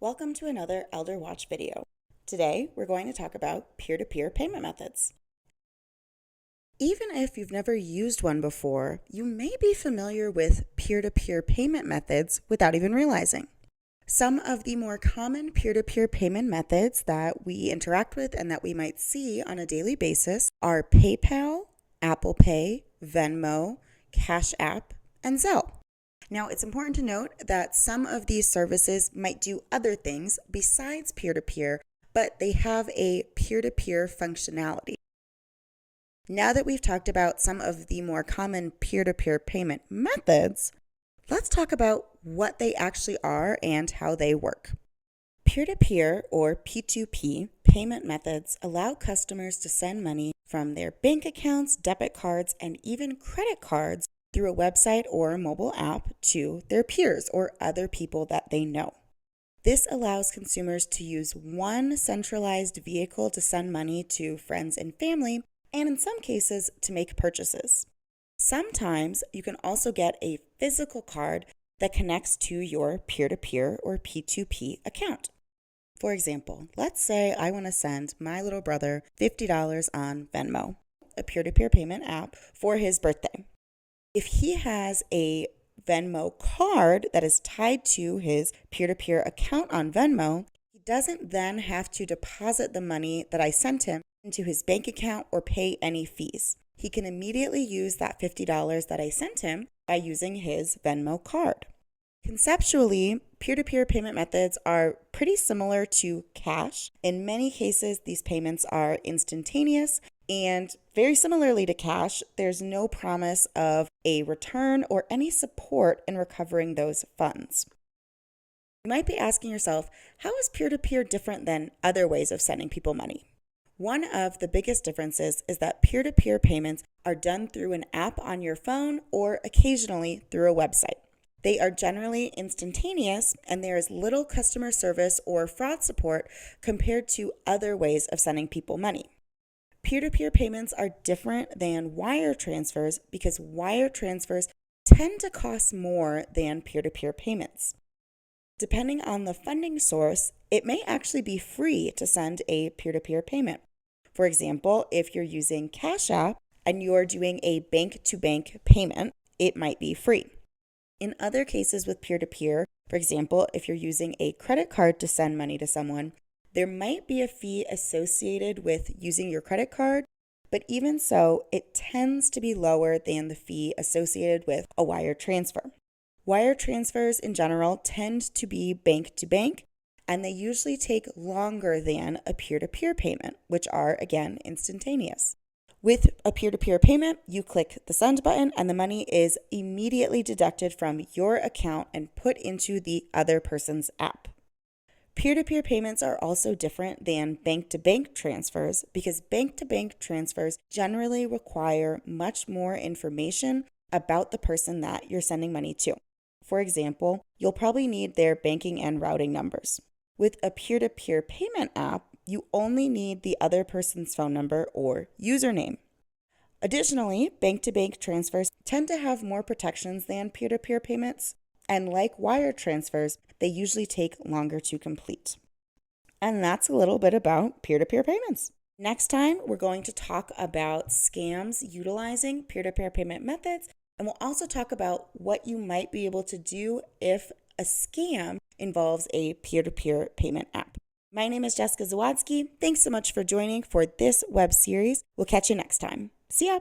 Welcome to another ElderWatch video. Today, we're going to talk about peer-to-peer payment methods. Even if you've never used one before, you may be familiar with peer-to-peer payment methods without even realizing. Some of the more common peer-to-peer payment methods that we interact with and that we might see on a daily basis are PayPal, Apple Pay, Venmo, Cash App, and Zelle. Now, it's important to note that some of these services might do other things besides peer-to-peer, but they have a peer-to-peer functionality. Now that we've talked about some of the more common peer-to-peer payment methods, let's talk about what they actually are and how they work. Peer-to-peer or P2P payment methods allow customers to send money from their bank accounts, debit cards, and even credit cards through a website or a mobile app to their peers or other people that they know. This allows consumers to use one centralized vehicle to send money to friends and family, and in some cases, to make purchases. Sometimes you can also get a physical card that connects to your peer-to-peer or P2P account. For example, let's say I want to send my little brother $50 on Venmo, a peer-to-peer payment app, for his birthday. If he has a Venmo card that is tied to his peer-to-peer account on Venmo, he doesn't then have to deposit the money that I sent him into his bank account or pay any fees. He can immediately use that $50 that I sent him by using his Venmo card. Conceptually, peer-to-peer payment methods are pretty similar to cash. In many cases, these payments are instantaneous, and very similarly to cash, there's no promise of a return or any support in recovering those funds. You might be asking yourself, how is peer-to-peer different than other ways of sending people money? One of the biggest differences is that peer-to-peer payments are done through an app on your phone or occasionally through a website. They are generally instantaneous, and there is little customer service or fraud support compared to other ways of sending people money. Peer-to-peer payments are different than wire transfers because wire transfers tend to cost more than peer-to-peer payments. Depending on the funding source, it may actually be free to send a peer-to-peer payment. For example, if you're using Cash App and you're doing a bank-to-bank payment, it might be free. In other cases with peer-to-peer, for example, if you're using a credit card to send money to someone, there might be a fee associated with using your credit card, but even so, it tends to be lower than the fee associated with a wire transfer. Wire transfers in general tend to be bank-to-bank, and they usually take longer than a peer-to-peer payment, which are, again, instantaneous. With a peer-to-peer payment, you click the send button and the money is immediately deducted from your account and put into the other person's app. Peer-to-peer payments are also different than bank-to-bank transfers because bank-to-bank transfers generally require much more information about the person that you're sending money to. For example, you'll probably need their banking and routing numbers. With a peer-to-peer payment app, you only need the other person's phone number or username. Additionally, bank-to-bank transfers tend to have more protections than peer-to-peer payments, and like wire transfers, they usually take longer to complete. And that's a little bit about peer-to-peer payments. Next time, we're going to talk about scams utilizing peer-to-peer payment methods, and we'll also talk about what you might be able to do if a scam involves a peer-to-peer payment app. My name is Jessica Zawadsky. Thanks so much for joining for this web series. We'll catch you next time. See ya!